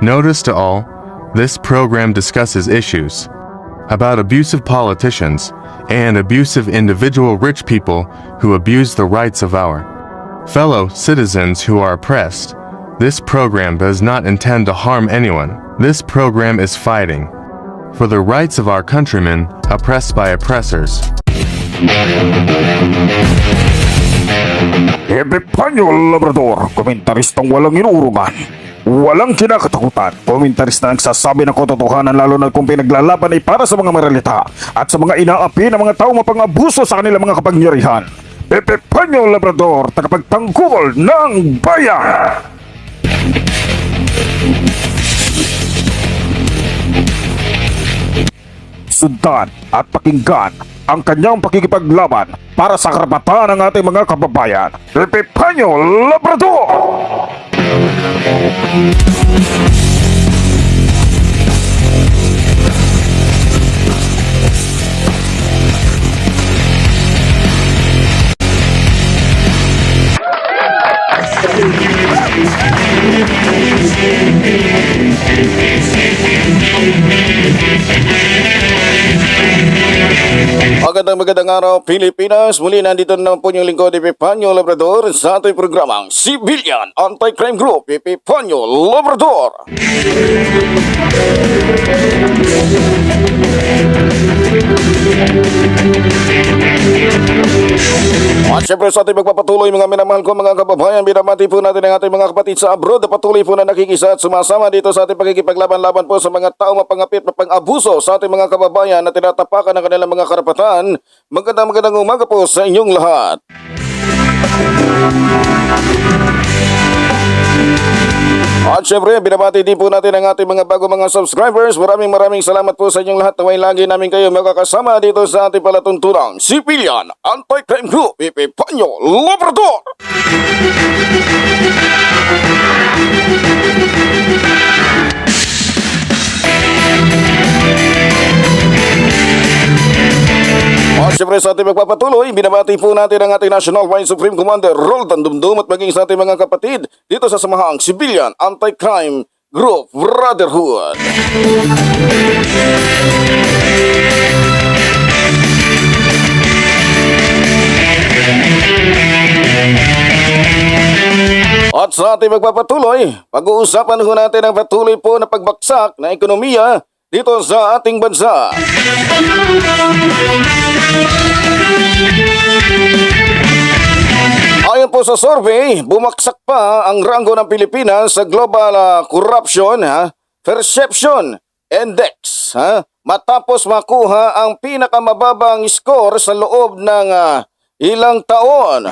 Notice to all, this program discusses issues about abusive politicians and abusive individual rich people who abuse the rights of our fellow citizens who are oppressed. This program does not intend to harm anyone. This program is fighting for the rights of our countrymen oppressed by oppressors. Epipanyol Labrador, komentaristang walang inurungan, walang kinakatakutan, komentarista nagsasabi ng katotohanan lalo na kung pinaglalaban ay para sa mga maralita at sa mga inaapi ng mga tao mapang-abuso sa kanilang mga kapangyarihan. Epipanyol Labrador, tagapagtanggol ng bayan! Sundan at pakinggan ang kanyang pakikipaglaban para sa karapatan ng ating mga kababayan. Epipanyol Labrador! Magandang araw Pilipinas. Muli nandito na po yung lingkod Epipanyol Labrador sa ating programang Civilian Anti-Crime Group Epipanyol Labrador. At syempre sa ating magpapatuloy mga minamahal ko mga kababayan, binamati po natin ang ating mga kapatid sa abroad na patuloy po na nakikisa at sumasama dito sa ating pagkikipaglaban-laban po sa mga tao mapangapit, mapang-abuso sa ating mga kababayan na tinatapakan ng kanilang mga karapatan. Magandang umaga po sa inyong lahat. At syempre, binabati din po natin ang ating mga bago mga subscribers. Maraming salamat po sa inyong lahat. Naway lagi namin kayo makakasama dito sa ating palatuntunang Civilian Anti-Crime Group Epipanyol Labrador. At syempre sa ating magpapatuloy, binabati po natin ang ating National Vice Supreme Commander Roldan Dumdum at maging sa ating mga kapatid dito sa samahang Civilian Anti-Crime Group Brotherhood. At sa ating magpapatuloy, pag-uusapan ho natin ang patuloy po na pagbaksak na ekonomiya dito sa ating bansa. Ayon po sa survey, bumagsak pa ang ranggo ng Pilipinas sa Global Corruption Perception Index matapos makuha ang pinakamababang score sa loob ng ilang taon.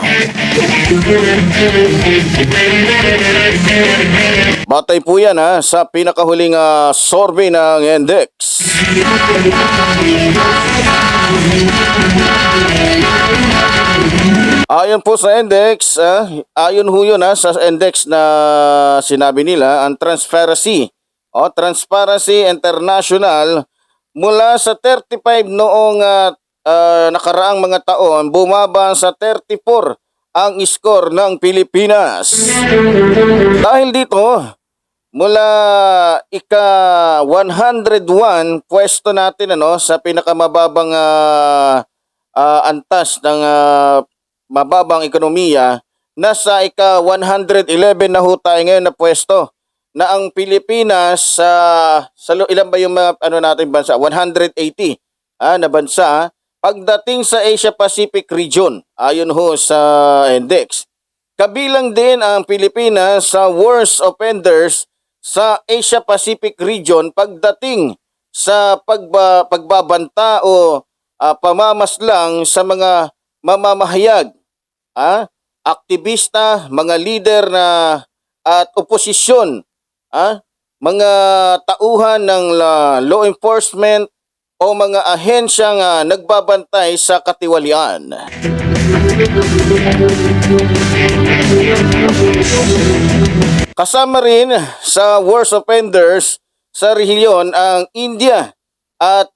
Batay po yan sa pinakahuling survey ng index. Ayon po sa index, ayon ho yun sa index na sinabi nila, ang Transparency International, mula sa 35 noong nakaraang mga taon, bumaba sa 34 ang score ng Pilipinas. Dahil dito, mula ika-101 pwesto natin sa pinakamababang antas ng mababang ekonomiya, nasa ika-111 na ho tayo ngayon na pwesto, na ang Pilipinas ilan ba yung natin bansa? 180 na bansa pagdating sa Asia Pacific region, ayon ho sa index. Kabilang din ang Pilipinas sa worst offenders sa Asia Pacific region pagdating sa pagbabanta o pamamaslang sa mga mamamahayag, aktivista, mga leader at oposisyon, mga tauhan ng law enforcement o mga ahensyang nagbabantay sa katiwalian. Kasama rin sa worst offenders sa rehiyon ang India at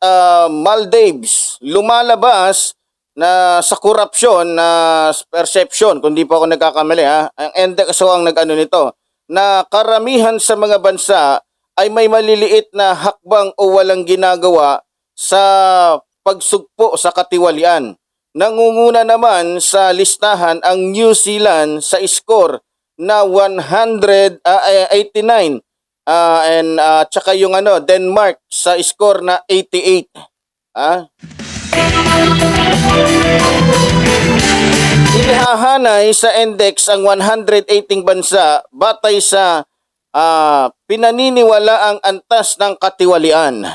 Maldives. Lumalabas na sa korupsyon na perception, kung di po ako nagkakamali ang index ang nito, na karamihan sa mga bansa ay may maliliit na hakbang o walang ginagawa sa pagsugpo sa katiwalian. Nangunguna naman sa listahan ang New Zealand sa score na 189 tsaka yung Denmark sa score na 88. Inihahanay sa index ang 118 bansa batay sa pinaniniwalaang antas ng katiwalian.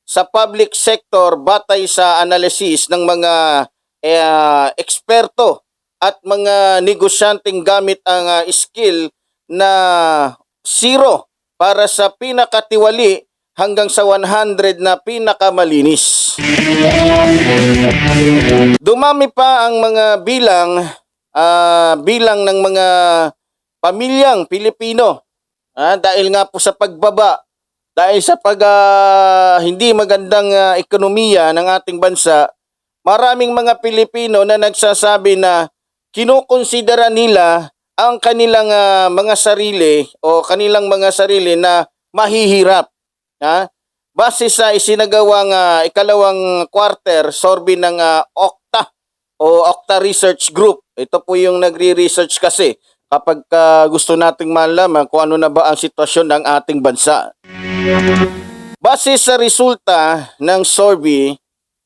Sa public sector batay sa analysis ng mga eksperto at mga negosyanteng gamit ang skill na 0 para sa pinakatiwali hanggang sa 100 na pinakamalinis. Dumami pa ang mga bilang ng mga pamilyang Pilipino dahil nga po sa pagbaba, dahil sa hindi magandang ekonomiya ng ating bansa. Maraming mga Pilipino na nagsasabi na kinukonsidera nila ang kanilang mga sarili na mahihirap. Base sa isinagawang ikalawang quarter survey ng Okta Research Group. Ito po yung nagre-research kasi kapag gusto nating malaman kung ano na ba ang sitwasyon ng ating bansa. Base sa resulta ng survey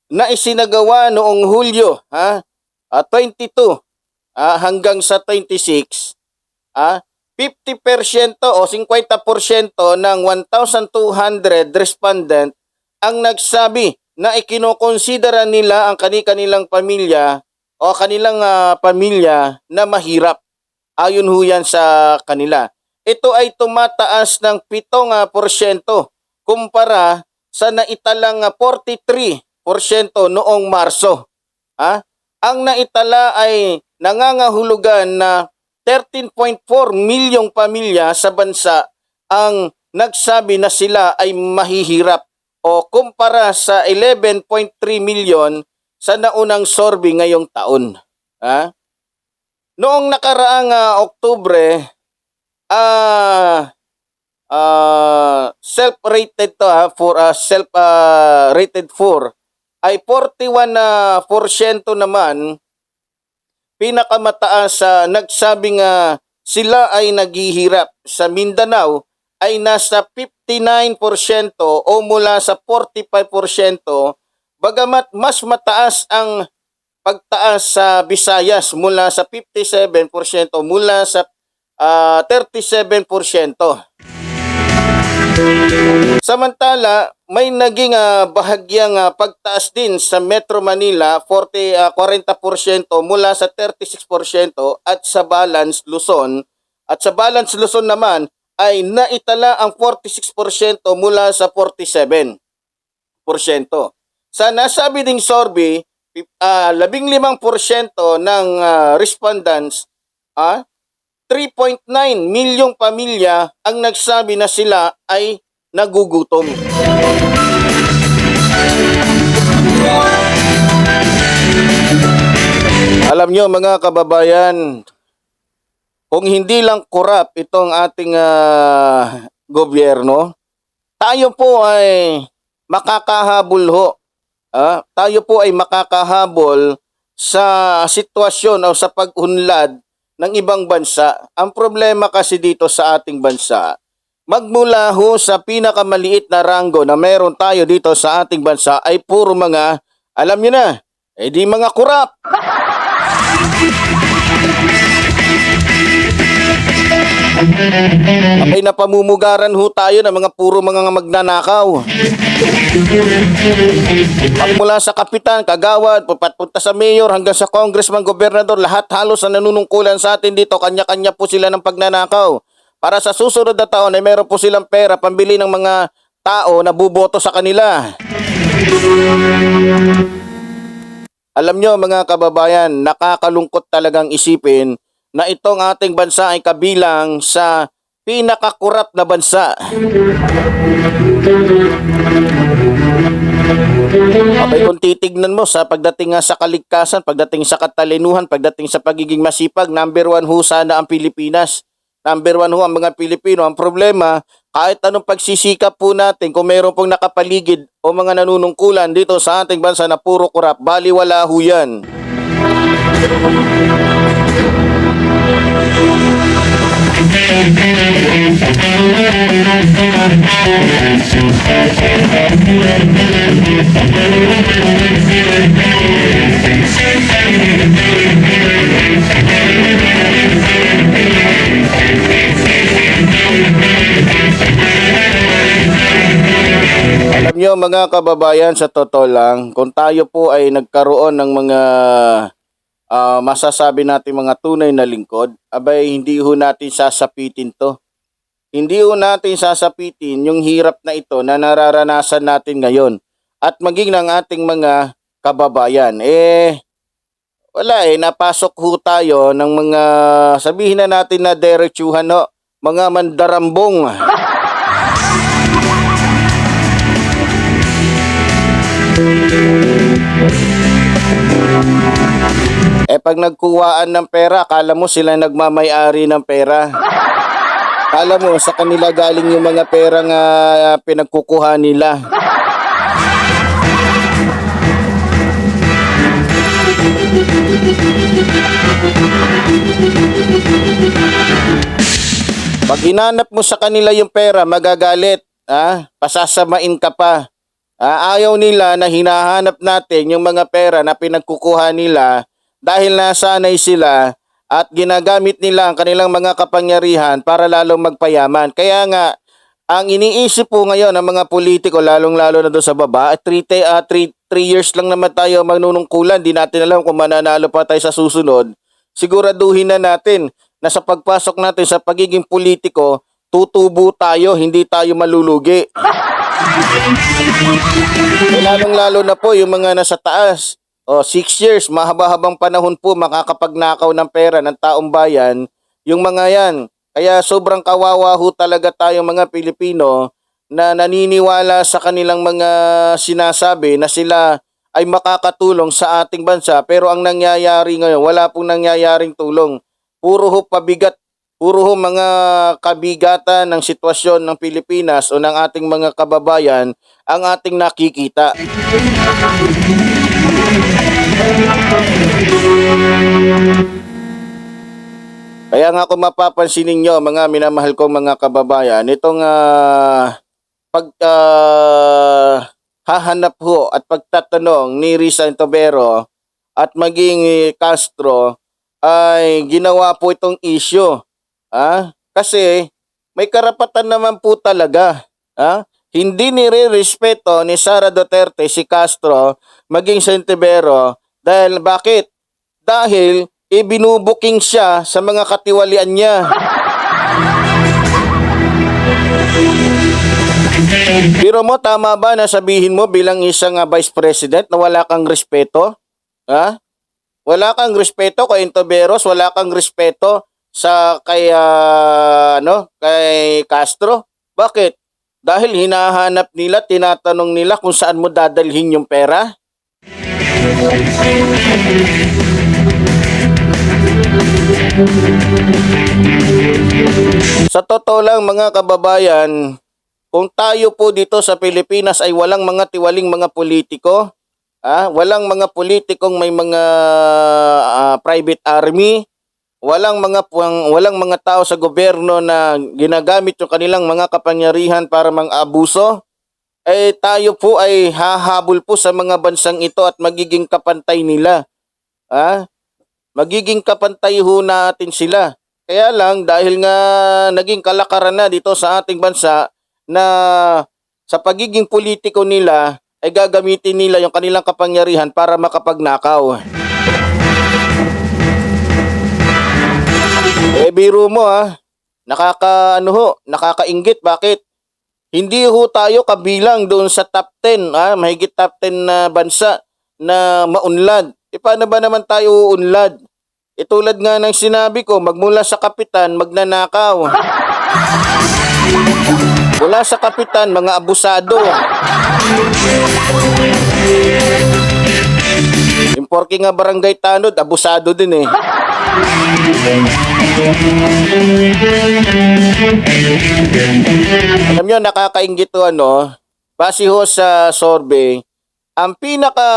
na isinagawa noong Hulyo 22 hanggang sa 26, 50% o 50% ng 1,200 respondent ang nagsabi na ikinukonsidera nila ang kanilang pamilya o kanilang pamilya na mahirap. Ayon ho yan sa kanila. Ito ay tumataas ng 7% kumpara sa naitalang 43% noong Marso. Ang naitala ay nangangahulugan na 13.4 milyong pamilya sa bansa ang nagsabi na sila ay mahihirap o kumpara sa 11.3 milyon sa naunang survey ngayong taon. Noong nakaraang Oktubre, self-rated self-rated 4 ay 41% naman pinakamataas nagsabing sila ay naghihirap. Sa Mindanao ay nasa 59% o mula sa 45%, bagamat mas mataas ang pagtaas sa Visayas mula sa 57% mula sa 37%. Samantala, may naging bahagyang pagtaas din sa Metro Manila 40% mula sa 36% at sa Balance Luzon. At sa Balance Luzon naman ay naitala ang 46% mula sa 47%. Sa nasabi ding survey, 15% ng respondents 3.9 milyong pamilya ang nagsabi na sila ay nagugutom. Alam nyo mga kababayan, kung hindi lang korap itong ating gobyerno, tayo po ay makakahabol ho. Tayo po ay makakahabol sa sitwasyon o sa pag-unlad ng ibang bansa. Ang problema kasi dito sa ating bansa, magmula ho sa pinakamaliit na ranggo na meron tayo dito sa ating bansa ay puro mga, alam nyo na, di mga kurap. Abay napamumugaran ho tayo ng mga puro mga magnanakaw. Mula sa kapitan, kagawad, punta sa mayor hanggang sa congressman, gobernador, lahat halos na nanunungkulan sa atin dito, kanya-kanya po sila ng pagnanakaw. Para sa susunod na taon ay meron po silang pera pambili ng mga tao na buboto sa kanila. Alam nyo mga kababayan, nakakalungkot talagang isipin na itong ating bansa ay kabilang sa pinakakurap na bansa. Okay, kung titignan mo sa pagdating sa kaligtasan, pagdating sa katalinuhan, pagdating sa pagiging masipag, number 1 ho sana ang Pilipinas. Number 1 ho ang mga Pilipino. Ang problema, kahit anong pagsisikap po natin, kung mayroon pong nakapaligid o mga nanunungkulan dito sa ating bansa na puro kurap, baliwala ho yan. Alam nyo mga kababayan, sa totoo lang, kung tayo po ay nagkaroon ng mga masasabi natin mga tunay na lingkod, abay hindi ho natin sasapitin to. Hindi ho natin sasapitin yung hirap na ito na nararanasan natin ngayon at maging ng ating mga kababayan. Wala napasok ho tayo ng mga, sabihin na natin na diretsuhan ho, mga mandarambong. Pag nagkuhaan ng pera, akala mo sila nagmamay-ari ng pera. Akala mo sa kanila galing yung mga pera nga pinagkukuha nila. Pag hinanap mo sa kanila yung pera, magagalit. Pasasamain ka pa. Ayaw nila na hinahanap natin yung mga pera na pinagkukuha nila dahil nasanay sila at ginagamit nila ang kanilang mga kapangyarihan para lalong magpayaman. Kaya nga, ang iniisip po ngayon ng mga politiko, lalong-lalo na doon sa baba, 3 years lang naman tayo magnunungkulan, di natin alam kung mananalo pa tayo sa susunod. Siguraduhin na natin na sa pagpasok natin sa pagiging politiko, tutubo tayo, hindi tayo malulugi. Lalong-lalo na po yung mga nasa taas. 6 years, mahaba-habang panahon po makakapagnakaw ng pera ng taong bayan, yung mga yan. Kaya sobrang kawawa ho talaga tayong mga Pilipino na naniniwala sa kanilang mga sinasabi na sila ay makakatulong sa ating bansa. Pero ang nangyayari ngayon, wala pong nangyayaring tulong. Puro ho pabigat, puro ho mga kabigatan ng sitwasyon ng Pilipinas o ng ating mga kababayan ang ating nakikita. Kaya nga kung mapapansin ninyo, mga minamahal kong mga kababayan, itong hahanap ho at pagtatanong ni Risa Ontiveros at maging Castro ay ginawa po itong issue. Kasi may karapatan naman po talaga. Hindi nire-respeto ni Sara Duterte si Castro maging si Ontiveros. Dahil bakit? Dahil ibinubuking siya sa mga katiwalian niya. Pero mo, tama ba na sabihin mo bilang isang vice president na wala kang respeto? Wala kang respeto kay Ontiveros, wala kang respeto sa kay Castro. Bakit? Dahil hinahanap nila, tinatanong nila kung saan mo dadalhin yung pera. Sa totoo lang mga kababayan, kung tayo po dito sa Pilipinas ay walang mga tiwaling mga politiko, walang mga politikong may mga private army, walang mga tao sa gobyerno na ginagamit yung kanilang mga kapangyarihan para mang-abuso, tayo po ay hahabol po sa mga bansang ito at magiging kapantay nila. Magiging kapantay ho natin sila. Kaya lang dahil nga naging kalakaran na dito sa ating bansa na sa pagiging politiko nila ay gagamitin nila yung kanilang kapangyarihan para makapagnakaw. Biro mo nakakainggit. Bakit? Hindi ho tayo kabilang doon sa top 10, mahigit top 10 na bansa na maunlad. Paano ba naman tayo uunlad? Tulad nga ng sinabi ko, magmula sa kapitan, magnanakaw. Mula sa kapitan, mga abusado. Yung porky nga barangay tanod, abusado din . Alam nyo, nakakaingit to, base ho sa survey, ang pinaka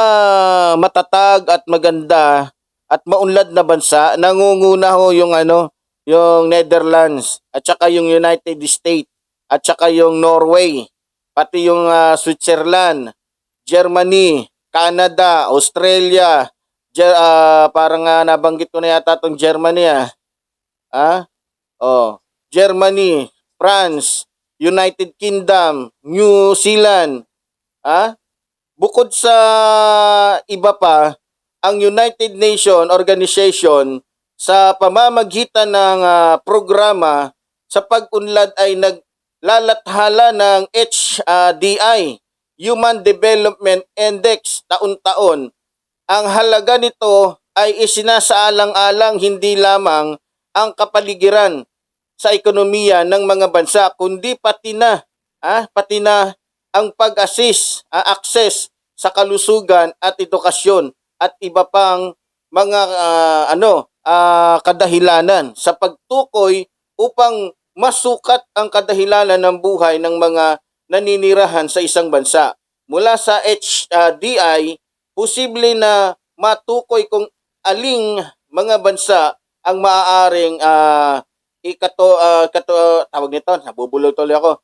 matatag at maganda at maunlad na bansa, nangunguna ho yung yung Netherlands at saka yung United States at saka yung Norway, pati yung Switzerland, Germany, Canada, Australia, parang nabanggit ko na yata tong Germany Germany, France, United Kingdom, New Zealand, bukod sa iba pa, ang United Nations Organization sa pamamagitan ng programa sa pag-unlad ay naglalathala ng HDI, Human Development Index, taon-taon. Ang halaga nito ay isinasaalang-alang hindi lamang ang kapaligiran sa ekonomiya ng mga bansa, kundi pati na ang pag-assist, access sa kalusugan at edukasyon at iba pang mga kadahilanan sa pagtukoy upang masukat ang kadahilanan ng buhay ng mga naninirahan sa isang bansa. Mula sa HDI, posible na matukoy kung aling mga bansa ang maaaring tawag nito, nabubulol tuloy ako.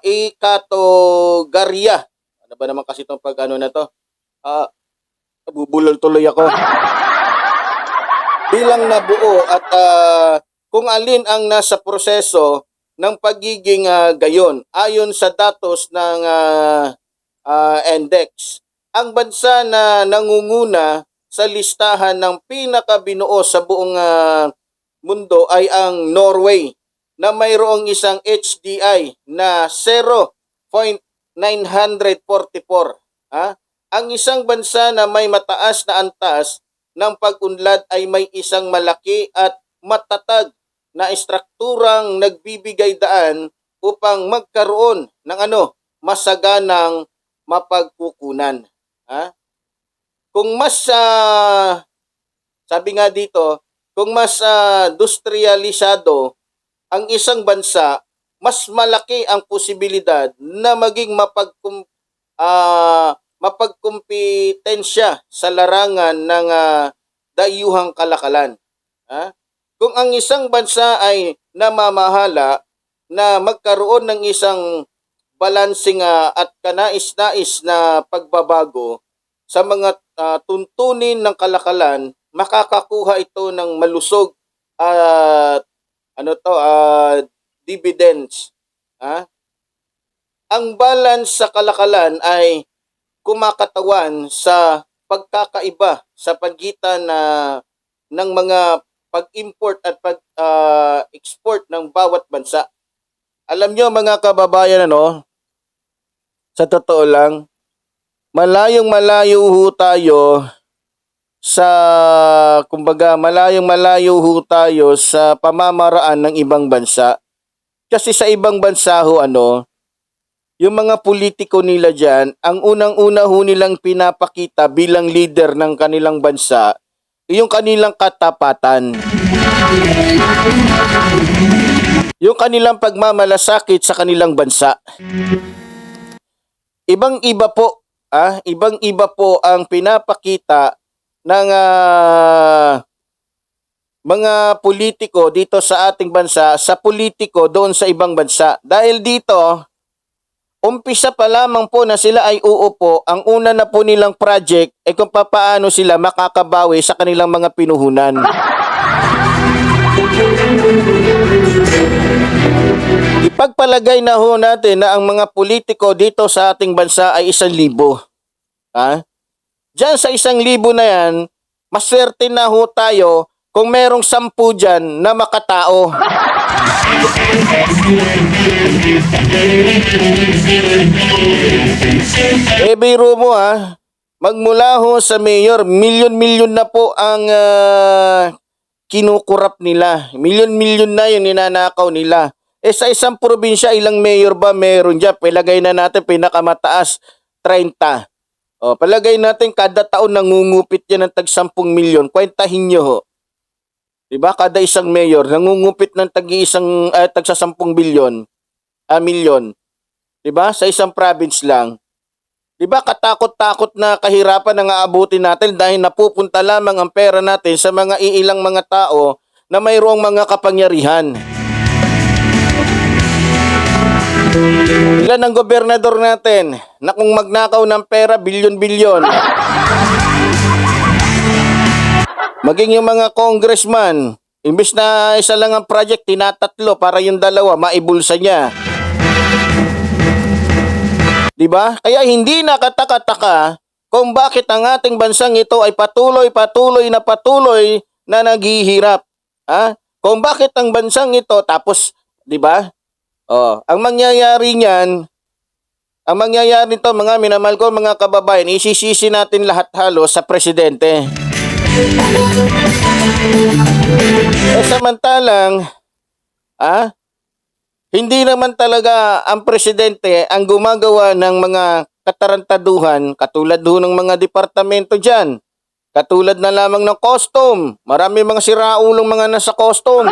Ikatogarya. Ano ba naman kasi itong na to? Nabubulol tuloy ako. Bilang nabuo at kung alin ang nasa proseso ng pagiging gayon ayon sa datos ng index. Ang bansa na nangunguna sa listahan ng pinakabinuo sa buong mundo ay ang Norway na mayroong isang HDI na 0.944. Ang isang bansa na may mataas na antas ng pag-unlad ay may isang malaki at matatag na istrukturang nagbibigay daan upang magkaroon ng masaganang mapagkukunan. Kung mas sabi nga dito, kung mas industrialisado ang isang bansa, mas malaki ang posibilidad na maging mapagkumpitensya sa larangan ng dayuhang kalakalan. Kung ang isang bansa ay namamahala na magkaroon ng isang balansing at kanais-nais na pagbabago sa mga tuntunin ng kalakalan, makakakuha ito ng malusog at dividends. Ang balance sa kalakalan ay kumakatawan sa pagkakaiba sa pagitan ng mga pag-import at pag-export ng bawat bansa. Alam nyo mga kababayan, sa totoo lang, malayong-malayo ho tayo malayong-malayo ho tayo sa pamamaraan ng ibang bansa. Kasi sa ibang bansa ho, yung mga politiko nila dyan, ang unang-una ho nilang pinapakita bilang leader ng kanilang bansa, yung kanilang katapatan. Yung kanilang pagmamalasakit sa kanilang bansa. Ibang-iba po ang pinapakita ng mga politiko dito sa ating bansa sa politiko doon sa ibang bansa. Dahil dito, umpisa pa lamang po na sila ay uupo, ang una na po nilang project ay kung paano sila makakabawi sa kanilang mga pinuhunan. Ipagpalagay na ho natin na ang mga politiko dito sa ating bansa ay 1,000. Diyan sa 1,000 na yan, maswerte na ho tayo kung merong 10 dyan na makatao. Biro mo magmula ho sa mayor, milyon-milyon na po ang kinukurap nila. Milyon-milyon na yung ninanakaw nila. Sa isang probinsya, ilang mayor ba meron dyan? Palagay na natin pinakamataas, 30. Palagay natin kada taon nangungupit yan ng tag 10 milyon. Kwentahin nyo ho. 'Di ba? Kada isang mayor nangungupit ng tagsa 10 milyon, 'di ba? Sa isang province lang. 'Di ba katakot-takot na kahirapan ang aabutin natin dahil napupunta lamang ang pera natin sa mga iilang mga tao na mayroong mga kapangyarihan. Ilan ang gobernador natin na kung magnakaw ng pera, bilyon-bilyon. Maging yung mga congressman, imbes na isa lang ang project, tinatatlo para yung dalawa maibulsa niya. Diba? Kaya hindi nakataka-taka kung bakit ang ating bansang ito ay patuloy na naghihirap. Ha? Kung bakit ang bansang ito, tapos, diba? Ang mangyayari nito, mga minamahal ko, mga kababayan, isisisi natin lahat halos sa presidente. Samantalang, hindi naman talaga ang presidente ang gumagawa ng mga katarantaduhan katulad ng mga departamento dyan. Katulad na lamang ng custom. Marami mga siraulong mga nasa custom.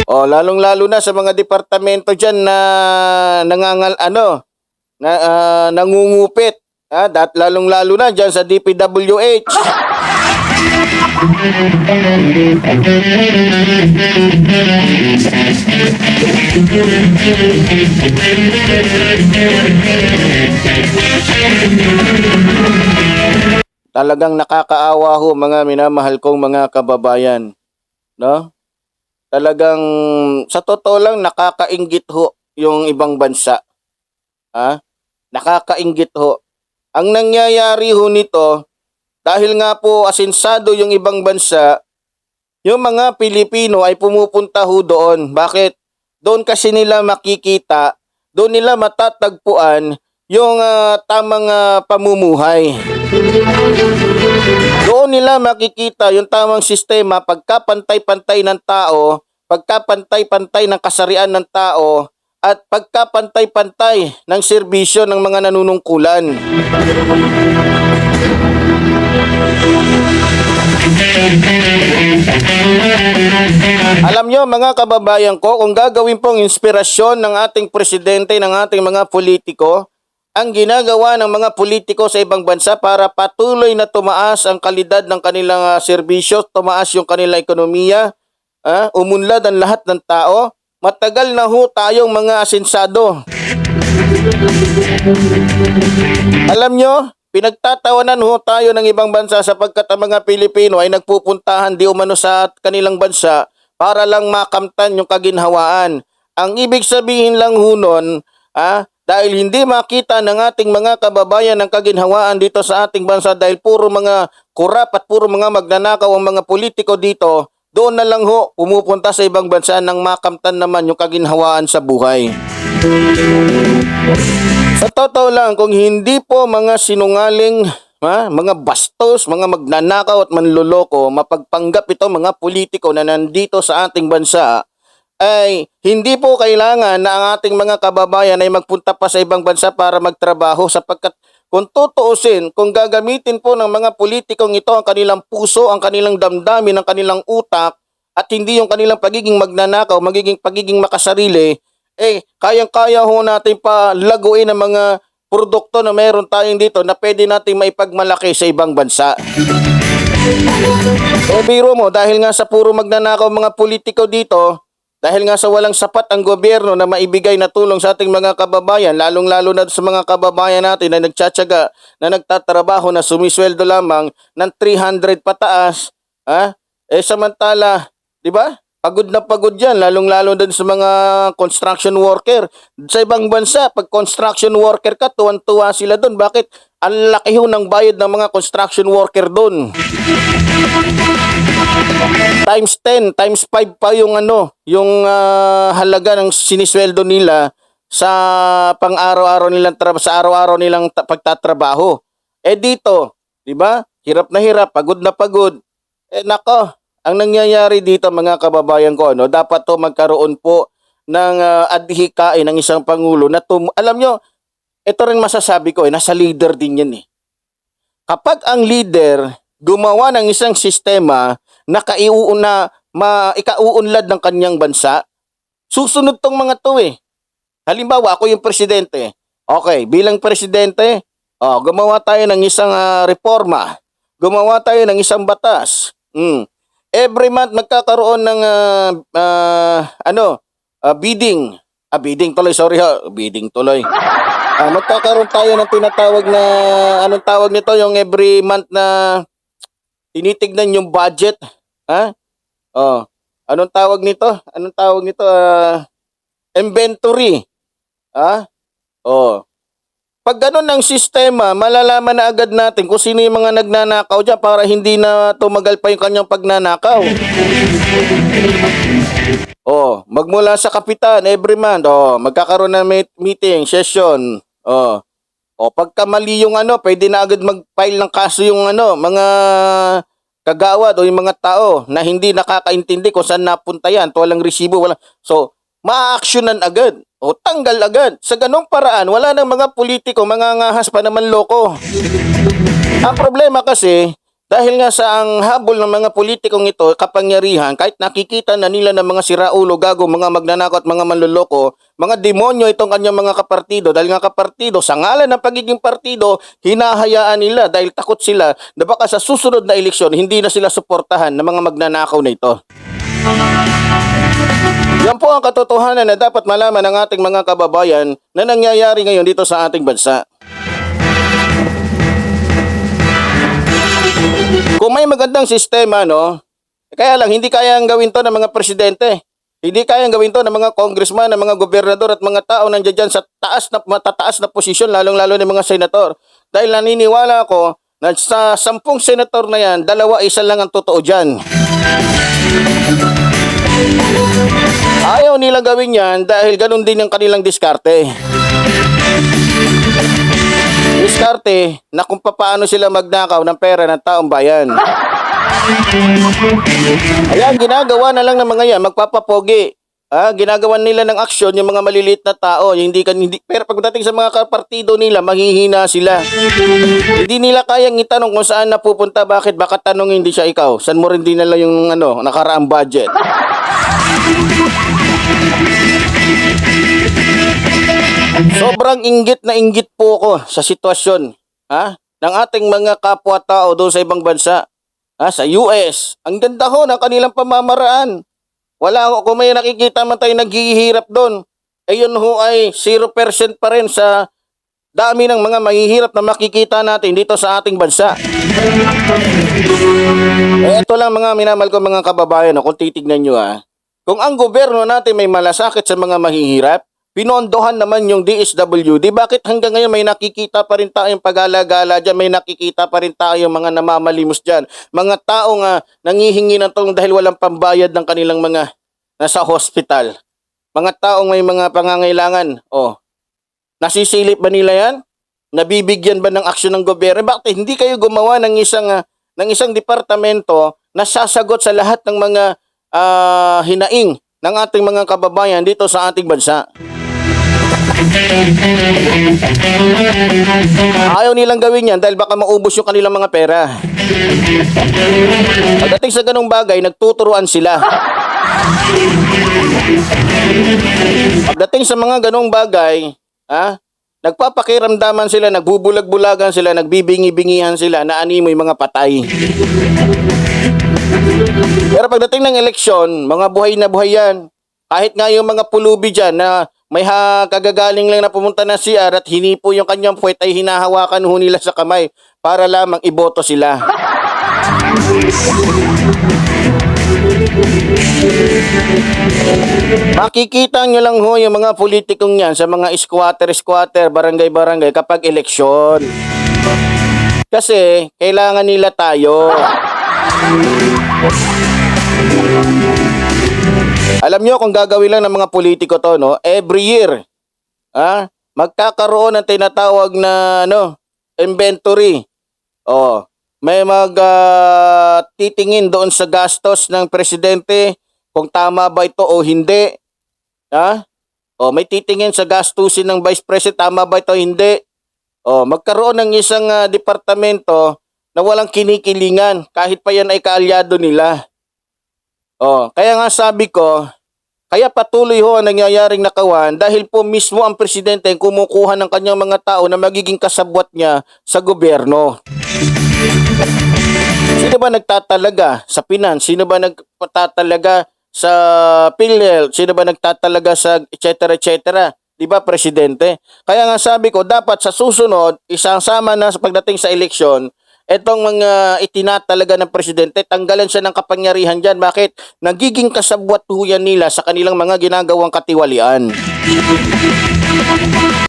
Lalong-lalo na sa mga departamento dyan na nangungupit. Lalong-lalo na dyan sa DPWH. Talagang nakakaawa ho, mga minamahal kong mga kababayan, no? Talagang sa totoo lang nakakainggit ho yung ibang bansa. Nakakainggit ho. Ang nangyayari ho nito, dahil nga po asinsado yung ibang bansa, yung mga Pilipino ay pumupunta ho doon. Bakit? Doon kasi nila makikita, doon nila matatagpuan yung tamang pamumuhay. Doon nila makikita yung tamang sistema, pagkapantay-pantay ng tao, pagkapantay-pantay ng kasarian ng tao, at pagkapantay-pantay ng serbisyo ng mga nanunungkulan. Alam nyo mga kababayan ko, kung gagawin pong inspirasyon ng ating presidente, ng ating mga politiko, ang ginagawa ng mga politiko sa ibang bansa para patuloy na tumaas ang kalidad ng kanilang serbisyo, tumaas yung kanilang ekonomiya, umunlad ang lahat ng tao, matagal na ho tayong mga asensado. Alam nyo, pinagtatawanan ho tayo ng ibang bansa sapagkat ang mga Pilipino ay nagpupuntahan di umano sa kanilang bansa para lang makamtan yung kaginhawaan. Ang ibig sabihin lang ho nun, dahil hindi makita ng ating mga kababayan ng kaginhawaan dito sa ating bansa dahil puro mga kurap at puro mga magnanakaw ang mga politiko dito, doon na lang ho pumupunta sa ibang bansa nang makamtan naman yung kaginhawaan sa buhay. Sa totoo lang, kung hindi po mga sinungaling, mga bastos, mga magnanakaw at manloloko, mapagpanggap ito mga politiko na nandito sa ating bansa, ay hindi po kailangan na ang ating mga kababayan ay magpunta pa sa ibang bansa para magtrabaho sapagkat kung tutuusin, kung gagamitin po ng mga politikong ito ang kanilang puso, ang kanilang damdamin, ang kanilang utak at hindi yung kanilang pagiging magnanakaw, pagiging makasarili, kayang-kaya ho natin pa laguin ang mga produkto na meron tayong dito na pwede natin maipagmalaki sa ibang bansa. Biro mo, dahil nga sa puro magnanakaw mga politiko dito, dahil nga sa walang sapat ang gobyerno na maibigay na tulong sa ating mga kababayan, lalong-lalo na sa mga kababayan natin na nagtsatsaga, na nagtatrabaho, na sumisweldo lamang ng 300 pataas, samantala, di ba? Pagod na pagod yan, lalong-lalo din sa mga construction worker. Sa ibang bansa, pag construction worker ka, tuwan-tuwa sila doon. Bakit? Ang laki ho ng bayad ng mga construction worker doon. Times 10, times 5 pa yung halaga ng sinisweldo nila sa pang-araw-araw nilang sa araw-araw nilang pagtatrabaho. Dito, 'di ba? Hirap na hirap, pagod na pagod. Nako, ang nangyayari dito mga kababayan ko, dapat to magkaroon po ng adhikain ng isang pangulo na alam nyo, ito rin masasabi ko, nasa leader din yan . Kapag ang leader gumawa ng isang sistema na ikauunlad ng kanyang bansa, susunod tong mga to eh. Halimbawa, ako yung presidente. Okay, bilang presidente, gumawa tayo ng isang reforma. Gumawa tayo ng isang batas. Every month magkakaroon ng bidding. Bidding tuloy, sorry ha. Bidding tuloy. Magkakaroon tayo ng tinatawag na, anong tawag nito, yung every month na tinitignan yung budget. Anong tawag nito? Inventory. Pag ganun ng sistema, malalaman na agad natin kung sino yung mga nagnanakaw dyan para hindi na tumagal pa yung kanyang pagnanakaw. Magmula sa kapitan every month, magkakaroon ng meeting, session. Pagka mali yung pwede na agad mag-file ng kaso yung mga kagawad o yung mga tao na hindi nakakaintindi kung saan napunta yan, walang resibo, wala. So, ma-actionan agad o tanggal agad. Sa ganong paraan, wala nang mga politiko, mga ngahas pa naman loko. Ang problema kasi, dahil nga sa ang habol ng mga politikong ito, kapangyarihan, kahit nakikita na nila ng mga siraulo, gago, mga magnanakaw at mga manloloko, mga demonyo itong kanyang mga kapartido. Dahil nga kapartido, sa ngalan ng pagiging partido, hinahayaan nila dahil takot sila na baka sa susunod na eleksyon, hindi na sila suportahan ng mga magnanakaw na ito. Yan po ang katotohanan na dapat malaman ng ating mga kababayan na nangyayari ngayon dito sa ating bansa. Kung may magandang sistema, kaya lang hindi kayang gawin to ng mga presidente. Hindi kayang gawin to ng mga congressman, ng mga gobernador at mga tao nandiyan dyan sa matataas na posisyon, lalong-lalo ng mga senator. Dahil naniniwala ako na sa 10 senator na yan, 2, 1 lang ang totoo dyan. Ayaw nila gawin yan dahil ganun din ang kanilang diskarte. Diskarte na kung paano sila magnakaw ng pera ng taong bayan. Ayan, ginagawa na lang ng mga yan, magpapapogi. Ginagawa nila ng aksyon yung mga maliliit na tao. Pero pagdating sa mga kapartido nila, mahihina sila. Hindi nila kayang itanong kung saan napupunta, bakit, baka tanongin hindi siya ikaw. Saan mo rin dinala yung nakaraang budget? Sobrang inggit na inggit po ako sa sitwasyon ng ating mga kapwa-tao doon sa ibang bansa. Sa US, ang ganda ho ng kanilang pamamaraan. Wala ako, kung may nakikita man tayo naghihirap doon, ayun ho ay 0% pa rin sa dami ng mga mahihirap na makikita natin dito sa ating bansa. Ito lang mga minamahal ko mga kababayan, kung titignan nyo kung ang gobyerno natin may malasakit sa mga mahihirap, pinondohan naman yung DSWD. Bakit hanggang ngayon may nakikita pa rin tayong pag-alagala dyan, may nakikita pa rin tayong mga namamalimos dyan, mga taong nangihingi ng tulong dahil walang pambayad ng kanilang mga nasa hospital, mga taong may mga pangangailangan. Nasisilip ba nila yan? Nabibigyan ba ng aksyon ng gobyerno? Bakit hindi kayo gumawa ng isang departamento na sasagot sa lahat ng mga hinaing ng ating mga kababayan dito sa ating bansa? Ayaw nilang gawin yan dahil baka maubos yung kanilang mga pera. Pagdating sa ganung bagay, nagtuturuan sila. Pagdating sa mga ganung bagay, nagpapakiramdaman sila, nagbubulag-bulagan sila, nagbibingi-bingihan sila, na animo yung mga patay. Pero pagdating ng eleksyon, mga buhay na buhay yan. Kahit nga yung mga pulubi dyan na may kagagaling lang na pumunta na CR at hinipo yung kanyang puwet ay hinahawakan ho nila sa kamay para lamang iboto sila. Makikita nyo lang ho yung mga politikong yan sa mga squatter, barangay-barangay kapag eleksyon. Kasi kailangan nila tayo. Alam nyo kung gagawin lang ng mga politiko to, every year, magkakaroon ng tinatawag na inventory. May titingin doon sa gastos ng presidente kung tama ba ito o hindi. May titingin sa gastusin ng vice president, tama ba ito o hindi. Magkaroon ng isang departamento na walang kinikilingan kahit pa yan ay kaalyado nila. Kaya nga sabi ko, kaya patuloy ho ang nangyayaring nakawan dahil po mismo ang presidente ang kumukuha ng kanyang mga tao na magiging kasabwat niya sa gobyerno. Sino ba nagtatalaga sa finance? Sino ba nagtatalaga sa PhilHealth? Sino ba nagtatalaga sa etc. Di ba, presidente? Kaya nga sabi ko, dapat sa susunod, isasama na sa pagdating sa eleksyon, etong mga itinatalaga ng presidente, tanggalan siya ng kapangyarihan dyan. Bakit? Nagiging kasabwat ho yan nila sa kanilang mga ginagawang katiwalian.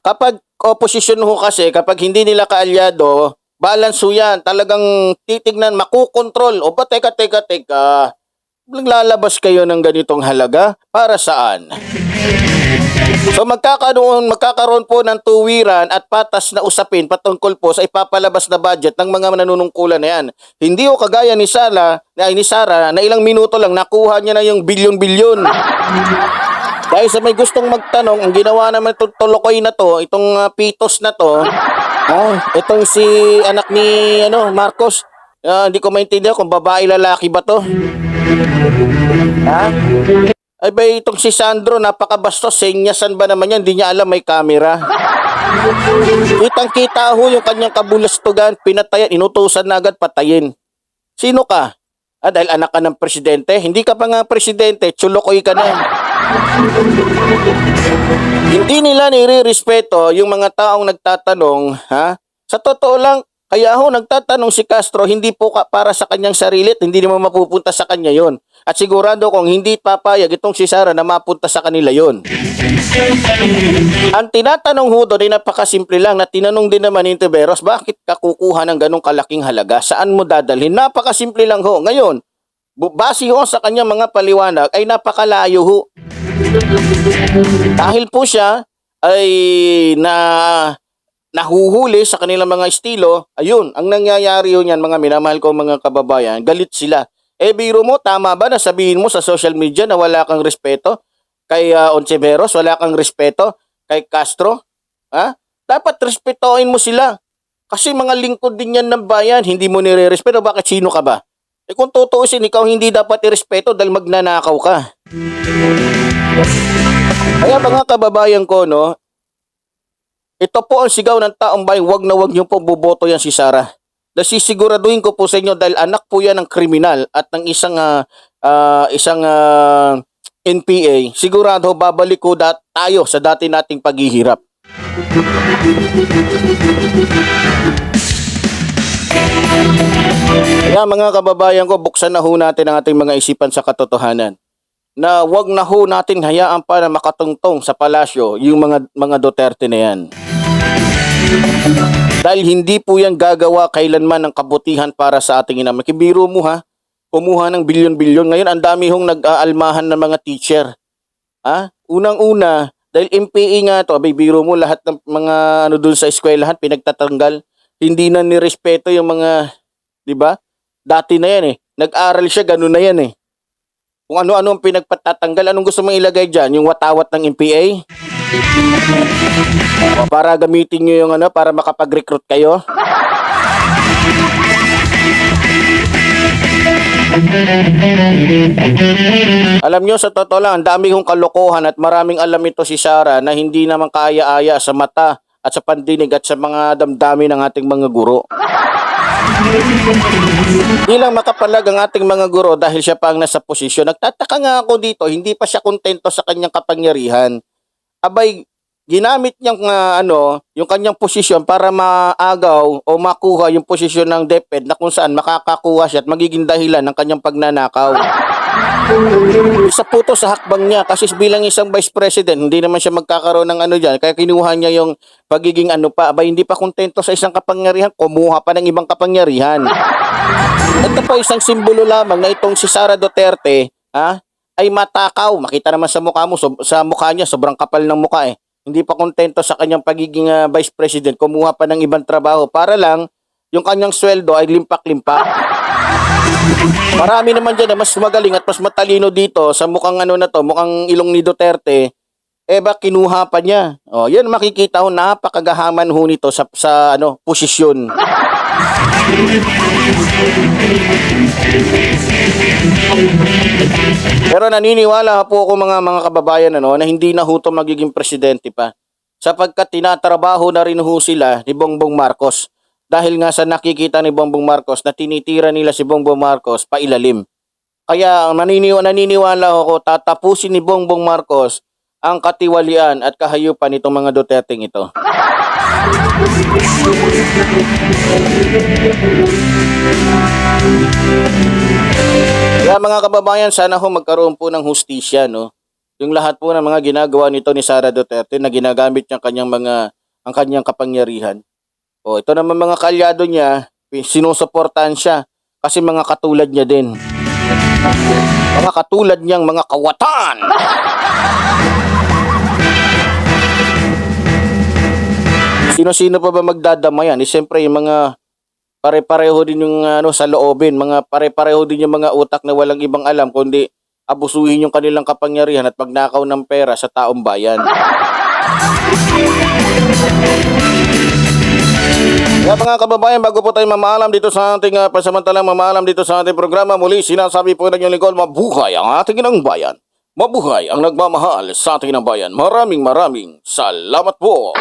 Kapag oposisyon ho kasi, kapag hindi nila kaalyado, balance ho yan. Talagang titignan, makukontrol. O ba, teka, lalabas kayo ng ganitong halaga? Para saan? So magkakaroon po ng tuwiran at patas na usapin patungkol po sa ipapalabas na budget ng mga nanunungkulan na yan. Hindi o kagaya ni Sara na ilang minuto lang nakuha niya na yung bilyon-bilyon. Dahil sa may gustong magtanong, ang ginawa naman itong tolokoy na to, itong pitos na to, itong si anak ni Marcos, hindi ko maintindihan kung babae lalaki ba to. Ay ba itong si Sandro, napakabastos, senyasan ba naman yan, hindi niya alam may camera. Kitang-kita ho yung kanyang kabulastugan, pinatayan, inutusan na agad patayin. Sino ka? Dahil anak ka ng presidente? Hindi ka pa nga presidente, tsulokoy ka na. Hindi nila nire-respeto yung mga taong nagtatanong, Sa totoo lang, kaya ho nagtatanong si Castro, hindi po para sa kanyang sarili at hindi naman mapupunta sa kanya yon. At sigurado kung hindi papayag itong si Sara na mapunta sa kanila yon. Ang tinatanong ho doon ay napakasimple lang na tinanong din naman ni Tiberos, bakit ka kukuha ng ganong kalaking halaga? Saan mo dadalhin? Napakasimple lang ho. Ngayon, base ho sa kanyang mga paliwanag ay napakalayo ho. Dahil po siya ay nahuhuli sa kanilang mga estilo, ayun, ang nangyayari yun yan, mga minamahal ko mga kababayan, galit sila. Biro mo, tama ba na sabihin mo sa social media na wala kang respeto kay Ontiveros, wala kang respeto kay Castro? Dapat respetoin mo sila. Kasi mga lingkod din yan ng bayan, hindi mo nire-respeto, bakit sino ka ba? Kung tutuusin, ikaw hindi dapat irespeto dahil magnanakaw ka. Kaya mga kababayan ko, ito po ang sigaw ng taong bayan, wag na wag niyo po boboto yan si Sara. Nasisiguraduhin ko po sa inyo dahil anak po yan ng kriminal at ng isang NPA, sigurado babalik ko tayo sa dati nating paghihirap. Kaya mga kababayan ko, buksan na ho natin ang ating mga isipan sa katotohanan. Na wag na ho natin hayaan pa na makatungtong sa palasyo yung mga Duterte na yan. Dahil hindi po yan gagawa kailanman ng kabutihan para sa ating ina. Makibiro mo kumuha ng bilyon-bilyon. Ngayon ang dami hong nag-aalmahan ng mga teacher. Unang-una, dahil MPA nga to, biro mo lahat ng mga doon sa eskwelahan pinagtatanggal. Hindi na nirespeto yung mga, di ba? Dati na yan Nag-aral siya, ganun na yan Kung ano-ano ang pinagpatatanggal, anong gusto mong ilagay dyan? Yung watawat ng MPA? Para gamitin nyo yung para makapag-recruit kayo? Alam nyo, sa totoo lang, ang dami kong kalokohan at maraming alam ito si Sara na hindi naman kaya-aya sa mata at sa pandinig at sa mga damdamin ng ating mga guro. Ilang makapalag ang ating mga guro dahil siya pa ang nasa posisyon. Nagtataka nga ako dito, hindi pa siya kontento sa kanyang kapangyarihan. Abay, ginamit niyang yung kanyang posisyon para maagaw o makuha yung posisyon ng DepEd na kung saan makakakuha siya at magiging dahilan ng kanyang pagnanakaw. Isa po to sa hakbang niya kasi bilang isang vice president, hindi naman siya magkakaroon ng dyan. Kaya kinuha niya yung pagiging abay, hindi pa kontento sa isang kapangyarihan, kumuha pa ng ibang kapangyarihan. Ito po isang simbolo lamang na itong si Sara Duterte, ay matakaw. Makita naman sa mukha mo, sa mukha niya, sobrang kapal ng mukha Hindi pa kontento sa kanyang pagiging vice president, kumuha pa ng ibang trabaho para lang yung kanyang sweldo ay limpak-limpak. Marami naman dyan na mas magaling at mas matalino dito sa mukhang mukhang ilong ni Duterte kinuha pa niya. O, yan makikita ho, napakagahaman ho nito sa posisyon. Pero naniniwala po ako mga kababayan na hindi na ho ito magiging presidente pa. Sapagkat tinatrabaho na rin ho sila ni Bongbong Marcos. Dahil nga sa nakikita ni Bongbong Marcos na tinitira nila si Bongbong Marcos pailalim. Kaya naniniwala ako tatapusin ni Bongbong Marcos ang katiwalian at kahayupan nitong mga Duterteng ito. Kaya mga kababayan, sana ho magkaroon po ng hustisya, no? Yung lahat po ng mga ginagawa nito ni Sara Duterte na ginagamit niya ang kanyang kapangyarihan. O, ito naman mga kalyado niya, sinusuportahan siya kasi mga katulad niya din. Mga katulad niyang mga kawatan. Sino-sino pa ba magdadamayan? Siyempre yung mga pare-pareho din yung sa loobin, mga pare-pareho din yung mga utak na walang ibang alam kundi abusuhin yung kanilang kapangyarihan at magnakaw ng pera sa taong bayan. Kaya mga kababayan, bago po tayo mamaalam dito sa ating pansamantalang mamaalam dito sa ating programa, muli sinasabi po ng inyong lingkod, mabuhay ang ating inang bayan. Mabuhay ang nagmamahal sa ating inang bayan. Maraming salamat po.